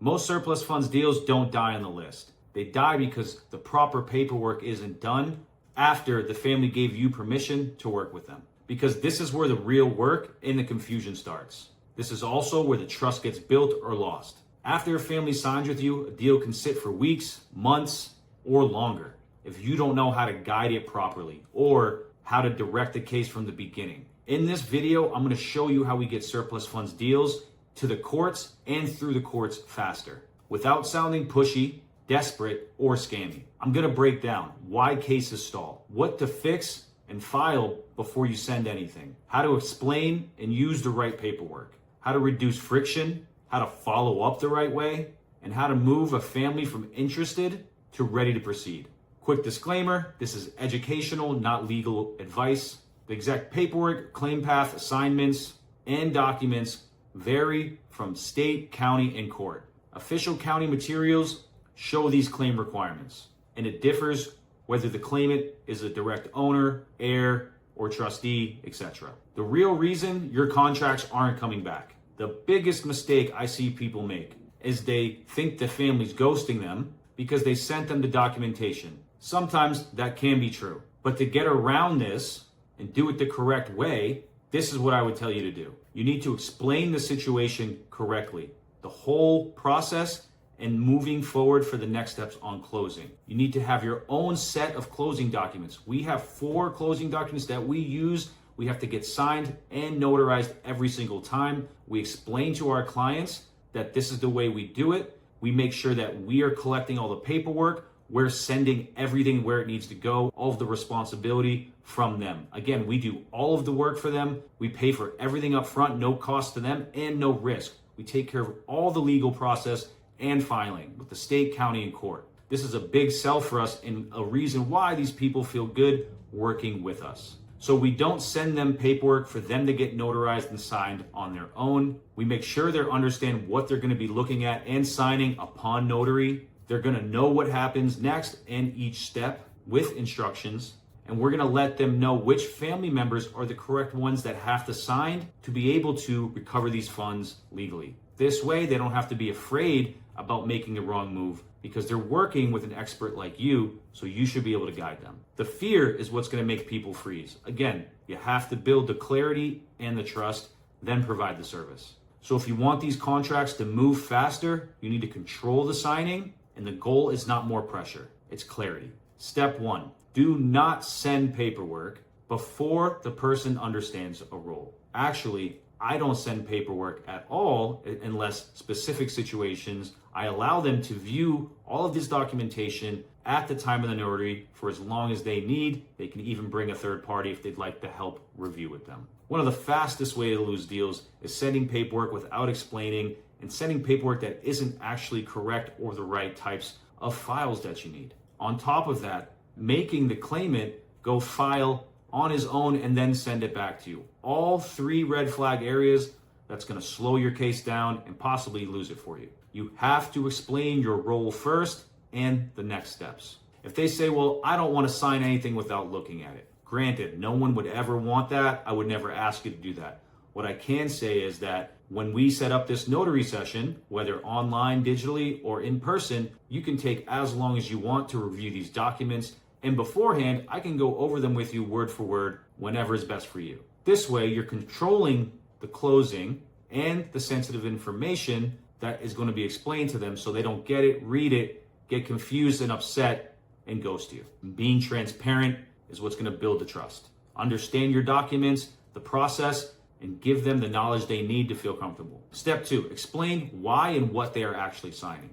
Most surplus funds deals don't die on the list. They die because the proper paperwork isn't done after the family gave you permission to work with them. Because this is where the real work and the confusion starts. This is also where the trust gets built or lost. After a family signs with you, a deal can sit for weeks, months, or longer if you don't know how to guide it properly or how to direct the case from the beginning. In this video, I'm going to show you how we get surplus funds deals to the courts and through the courts faster without sounding pushy, desperate, or scammy. I'm going to break down why cases stall, what to fix and file before you send anything, how to explain and use the right paperwork, how to reduce friction, how to follow up the right way, and how to move a family from interested to ready to proceed. Quick disclaimer, this is educational, not legal advice. The exact paperwork, claim path, assignments, and documents vary from state, county, and court. Official county materials show these claim requirements, and it differs whether the claimant is a direct owner, heir, or trustee, etc. The real reason your contracts aren't coming back. The biggest mistake I see people make is they think the family's ghosting them because they sent them the documentation. Sometimes that can be true, but to get around this and do it the correct way, this is what I would tell you to do. You need to explain the situation correctly, the whole process, and moving forward for the next steps on closing. You need to have your own set of closing documents. We have 4 closing documents that we use. We have to get signed and notarized every single time. We explain to our clients that this is the way we do it. We make sure that we are collecting all the paperwork. We're sending everything where it needs to go, all of the responsibility from them. Again, we do all of the work for them. We pay for everything up front, no cost to them and no risk. We take care of all the legal process and filing with the state, county, and court. This is a big sell for us and a reason why these people feel good working with us. So we don't send them paperwork for them to get notarized and signed on their own. We make sure they understand what they're going to be looking at and signing upon notary. They're going to know what happens next and each step with instructions. And we're going to let them know which family members are the correct ones that have to sign to be able to recover these funds legally. This way, they don't have to be afraid about making the wrong move because they're working with an expert like you, so you should be able to guide them. The fear is what's going to make people freeze. Again, you have to build the clarity and the trust, then provide the service. So if you want these contracts to move faster, you need to control the signing, and the goal is not more pressure, it's clarity. Step 1, do not send paperwork before the person understands a role. Actually, I don't send paperwork at all unless specific situations. I allow them to view all of this documentation at the time of the notary for as long as they need. They can even bring a third party if they'd like to help review with them. One of the fastest ways to lose deals is sending paperwork without explaining and sending paperwork that isn't actually correct or the right types of files that you need. On top of that, making the claimant go file on his own and then send it back to you. All 3 red flag areas that's going to slow your case down and possibly lose it for you. You have to explain your role first and the next steps. If they say, well, I don't want to sign anything without looking at it. Granted, no one would ever want that. I would never ask you to do that. What I can say is that when we set up this notary session, whether online, digitally, or in person, you can take as long as you want to review these documents. And beforehand, I can go over them with you word for word whenever is best for you. This way, you're controlling the closing and the sensitive information that is going to be explained to them so they don't get it, read it, get confused and upset, and ghost you. Being transparent is what's going to build the trust. Understand your documents, the process, and give them the knowledge they need to feel comfortable. Step 2, explain why and what they are actually signing.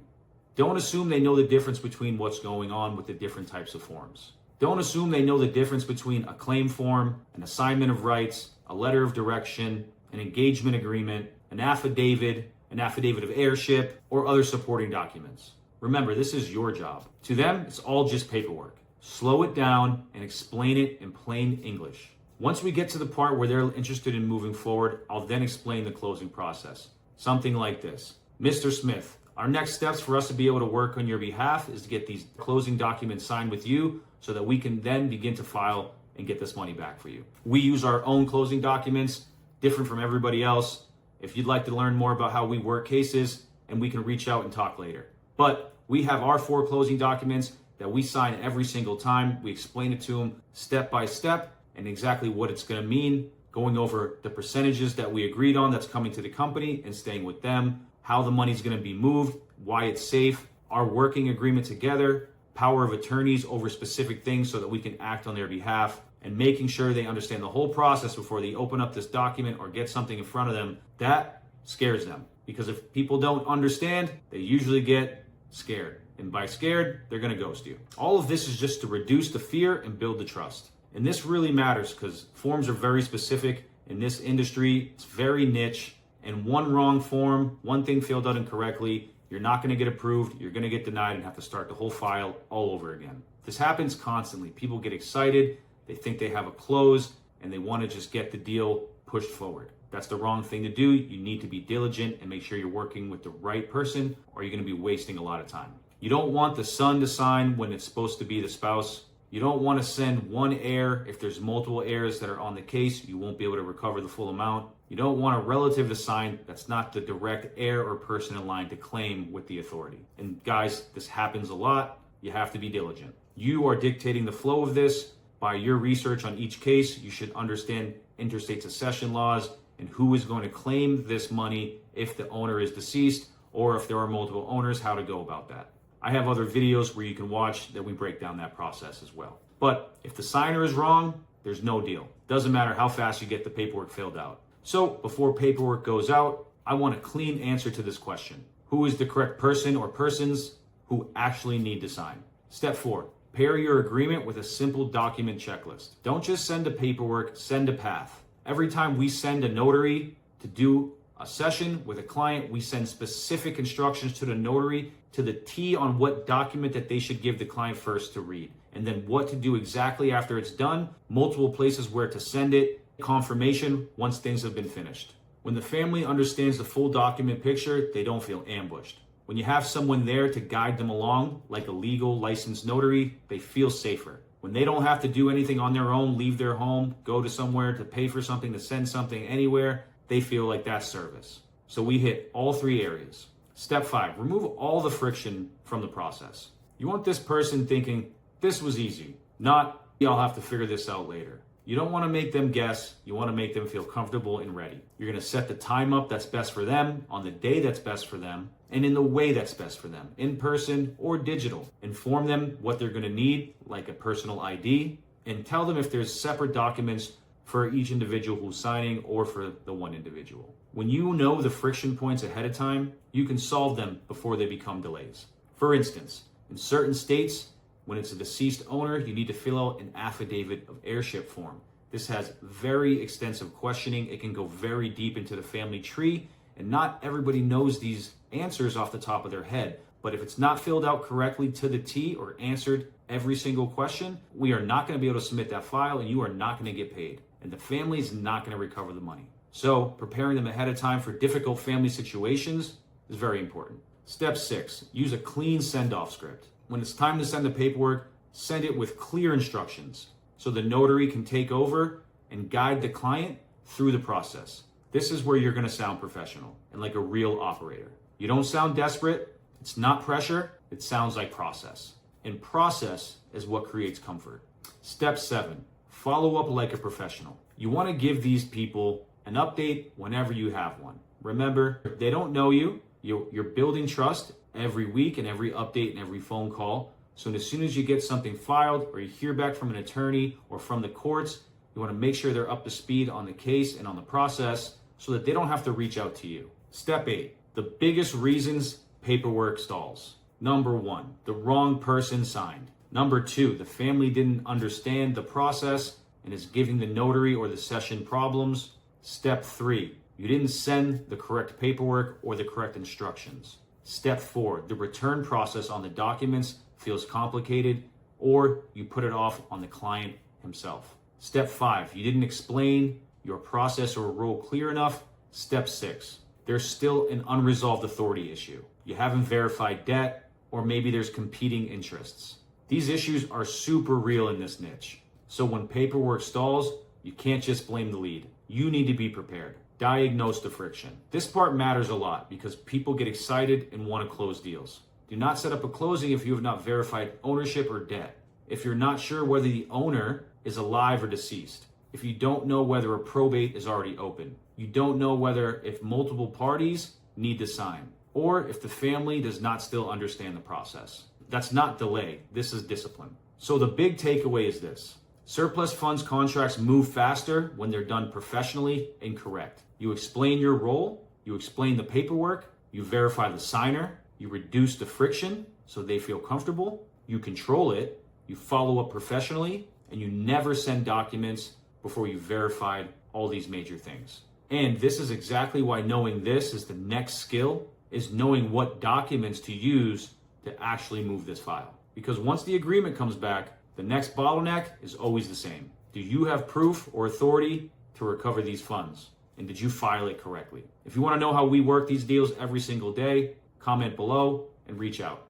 Don't assume they know the difference between what's going on with the different types of forms. Don't assume they know the difference between a claim form, an assignment of rights, a letter of direction, an engagement agreement, an affidavit of heirship, or other supporting documents. Remember, this is your job. To them, it's all just paperwork. Slow it down and explain it in plain English. Once we get to the part where they're interested in moving forward, I'll then explain the closing process. Something like this. Mr. Smith, our next steps for us to be able to work on your behalf is to get these closing documents signed with you so that we can then begin to file and get this money back for you. We use our own closing documents, different from everybody else. If you'd like to learn more about how we work cases, and we can reach out and talk later. But we have our 4 closing documents that we sign every single time. We explain it to them step by step and exactly what it's going to mean, going over the percentages that we agreed on that's coming to the company and staying with them, how the money's going to be moved, why it's safe, our working agreement together, power of attorneys over specific things so that we can act on their behalf, and making sure they understand the whole process before they open up this document or get something in front of them. That scares them, because if people don't understand, they usually get scared. And by scared, they're going to ghost you. All of this is just to reduce the fear and build the trust. And this really matters because forms are very specific in this industry. It's very niche. And one wrong form, one thing filled out incorrectly, you're not going to get approved. You're going to get denied and have to start the whole file all over again. This happens constantly. People get excited. They think they have a close and they want to just get the deal pushed forward. That's the wrong thing to do. You need to be diligent and make sure you're working with the right person, or you're going to be wasting a lot of time. You don't want the son to sign when it's supposed to be the spouse. You don't want to send one heir. If there's multiple heirs that are on the case, you won't be able to recover the full amount. You don't want a relative to sign that's not the direct heir or person in line to claim with the authority. And guys, this happens a lot. You have to be diligent. You are dictating the flow of this by your research on each case. You should understand interstate succession laws and who is going to claim this money if the owner is deceased, or if there are multiple owners, how to go about that. I have other videos where you can watch that we break down that process as well. But if the signer is wrong, there's no deal. Doesn't matter how fast you get the paperwork filled out. So before paperwork goes out, I want a clean answer to this question. Who is the correct person or persons who actually need to sign? Step 4, pair your agreement with a simple document checklist. Don't just send the paperwork, send a path. Every time we send a notary to do a session with a client, we send specific instructions to the notary to the T on what document that they should give the client first to read, and then what to do exactly after it's done, multiple places where to send it, confirmation once things have been finished. When the family understands the full document picture, they don't feel ambushed. When you have someone there to guide them along, like a legal licensed notary, they feel safer. When they don't have to do anything on their own, leave their home, go to somewhere to pay for something, to send something anywhere, they feel like that's service. So we hit all 3 areas. Step 5, remove all the friction from the process. You want this person thinking, this was easy, not, I'll have to figure this out later. You don't want to make them guess. You want to make them feel comfortable and ready. You're going to set the time up that's best for them, on the day that's best for them, and in the way that's best for them, in person or digital. Inform them what they're going to need, like a personal ID, and tell them if there's separate documents for each individual who's signing or for the one individual. When you know the friction points ahead of time, you can solve them before they become delays. For instance, in certain states, when it's a deceased owner, you need to fill out an affidavit of heirship form. This has very extensive questioning. It can go very deep into the family tree, and not everybody knows these answers off the top of their head. But if it's not filled out correctly to the T or answered every single question, we are not going to be able to submit that file, and you are not going to get paid. And the family is not going to recover the money. So preparing them ahead of time for difficult family situations is very important. Step 6, use a clean send-off script. When it's time to send the paperwork, send it with clear instructions so the notary can take over and guide the client through the process. This is where you're going to sound professional and like a real operator. You don't sound desperate. It's not pressure. It sounds like process. And process is what creates comfort. Step 7, follow up like a professional. You want to give these people an update whenever you have one. Remember, if they don't know you, you're building trust every week and every update and every phone call. So as soon as you get something filed or you hear back from an attorney or from the courts, you want to make sure they're up to speed on the case and on the process so that they don't have to reach out to you. Step 8, the biggest reasons paperwork stalls. Number 1, the wrong person signed. Number 2, the family didn't understand the process and is giving the notary or the session problems. Step 3, you didn't send the correct paperwork or the correct instructions. Step 4, the return process on the documents feels complicated, or you put it off on the client himself. Step 5, you didn't explain your process or rule clear enough. Step 6, there's still an unresolved authority issue. You haven't verified debt, or maybe there's competing interests. These issues are super real in this niche. So when paperwork stalls, you can't just blame the lead. You need to be prepared. Diagnose the friction. This part matters a lot because people get excited and want to close deals. Do not set up a closing if you have not verified ownership or debt. If you're not sure whether the owner is alive or deceased. If you don't know whether a probate is already open. You don't know whether if multiple parties need to sign. Or if the family does not still understand the process. That's not delay. This is discipline. So the big takeaway is this. Surplus funds contracts move faster when they're done professionally and correct. You explain your role, you explain the paperwork, you verify the signer, you reduce the friction so they feel comfortable, you control it, you follow up professionally, and you never send documents before you've verified all these major things. And this is exactly why knowing this is the next skill, is knowing what documents to use to actually move this file. Because once the agreement comes back, the next bottleneck is always the same. Do you have proof or authority to recover these funds? And did you file it correctly? If you want to know how we work these deals every single day, comment below and reach out.